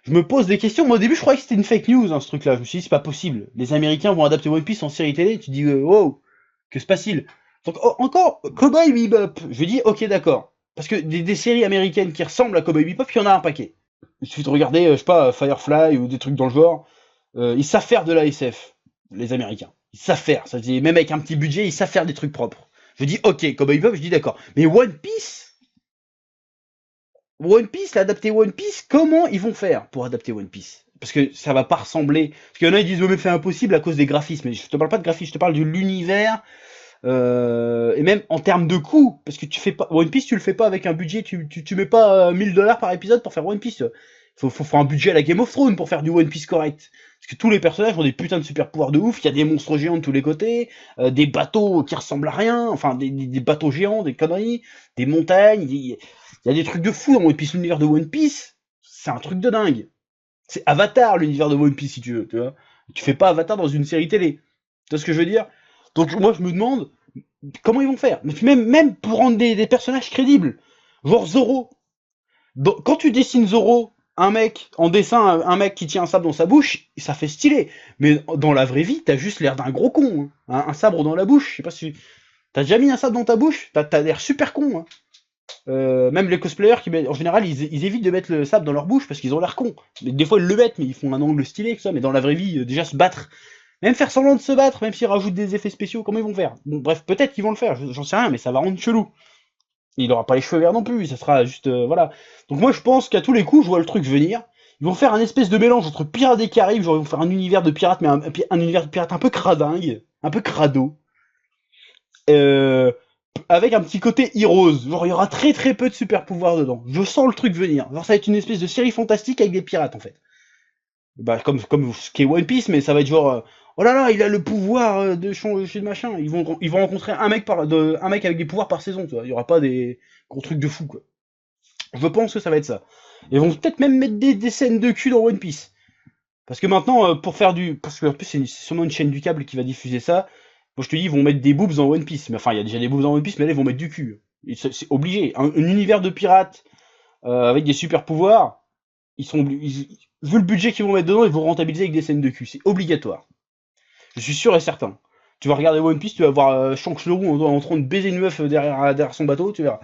Je me pose des questions. Moi, au début, je croyais que c'était une fake news, hein, ce truc-là. Je me suis dit, c'est pas possible. Les Américains vont adapter One Piece en série télé. Tu dis, wow, que se passe-t-il? Donc, encore, Cowboy Bebop. Je dis, ok, d'accord. Parce que des séries américaines qui ressemblent à Cowboy Bebop, il y en a un paquet. Il suffit de regarder, je sais pas, Firefly ou des trucs dans le genre. Ils savent faire de la SF, les Américains. Ils savent faire. Ça dit, même avec un petit budget, ils savent faire des trucs propres. Je dis, ok, Cowboy Bebop, je dis d'accord. Mais One Piece, l'adapter One Piece, comment ils vont faire pour adapter One Piece? Parce que ça va pas ressembler. Parce qu'il y en a, ils disent, oh, mais c'est impossible à cause des graphismes. Mais je te parle pas de graphisme, je te parle de l'univers, et même en termes de coût. Parce que tu fais pas, One Piece, tu le fais pas avec un budget, tu mets pas 1000 $ par épisode pour faire One Piece. Faut un budget à la Game of Thrones pour faire du One Piece correct. Parce que tous les personnages ont des putains de super pouvoirs de ouf, il y a des monstres géants de tous les côtés, des bateaux qui ressemblent à rien, enfin des bateaux géants, des conneries, des montagnes, il y a des trucs de fou dans One Piece. L'univers de One Piece, c'est un truc de dingue. C'est Avatar, l'univers de One Piece, si tu veux, tu vois. Tu fais pas Avatar dans une série télé. Tu vois ce que je veux dire? Donc moi, je me demande comment ils vont faire. Même pour rendre des personnages crédibles. Genre Zoro. Quand tu dessines Zoro, un mec, en dessin, un mec qui tient un sabre dans sa bouche, ça fait stylé. Mais dans la vraie vie, t'as juste l'air d'un gros con. Hein. Un sabre dans la bouche, je sais pas si... T'as déjà mis un sabre dans ta bouche? T'as l'air super con. Hein. Même les cosplayers, en général, ils évitent de mettre le sable dans leur bouche parce qu'ils ont l'air cons. Mais des fois, ils le mettent, mais ils font un angle stylé, tout ça. Mais dans la vraie vie, déjà se battre, même faire semblant de se battre, même s'ils rajoutent des effets spéciaux, comment ils vont faire? Bon, bref, peut-être qu'ils vont le faire, j'en sais rien, mais ça va rendre chelou. Il aura pas les cheveux verts non plus, ça sera juste, voilà. Donc moi, je pense qu'à tous les coups, je vois le truc venir. Ils vont faire un espèce de mélange entre Pirates des Caraïbes, genre ils vont faire un univers de pirates, mais un univers de pirates un peu cradingue, un peu crado. Euh, Avec un petit côté Heroes. Genre, il y aura très très peu de super pouvoirs dedans. Je sens le truc venir. Genre, ça va être une espèce de série fantastique avec des pirates, en fait. Bah, comme ce qui est One Piece, mais ça va être genre, oh là là, il a le pouvoir de changer de machin. Ils vont rencontrer un mec avec des pouvoirs par saison, tu vois. Il y aura pas des gros trucs de fou, quoi. Je pense que ça va être ça. Ils vont peut-être même mettre des scènes de cul dans One Piece. Parce que maintenant, pour faire du. Parce que en plus, c'est sûrement une chaîne du câble qui va diffuser ça. Moi, je te dis, ils vont mettre des boobs dans One Piece. Mais enfin, il y a déjà des boobs dans One Piece, mais là, ils vont mettre du cul. C'est obligé. Un univers de pirates avec des super pouvoirs, vu le budget qu'ils vont mettre dedans, ils vont rentabiliser avec des scènes de cul. C'est obligatoire. Je suis sûr et certain. Tu vas regarder One Piece, tu vas voir Shanks le Roux en train de baiser une meuf derrière son bateau, tu verras.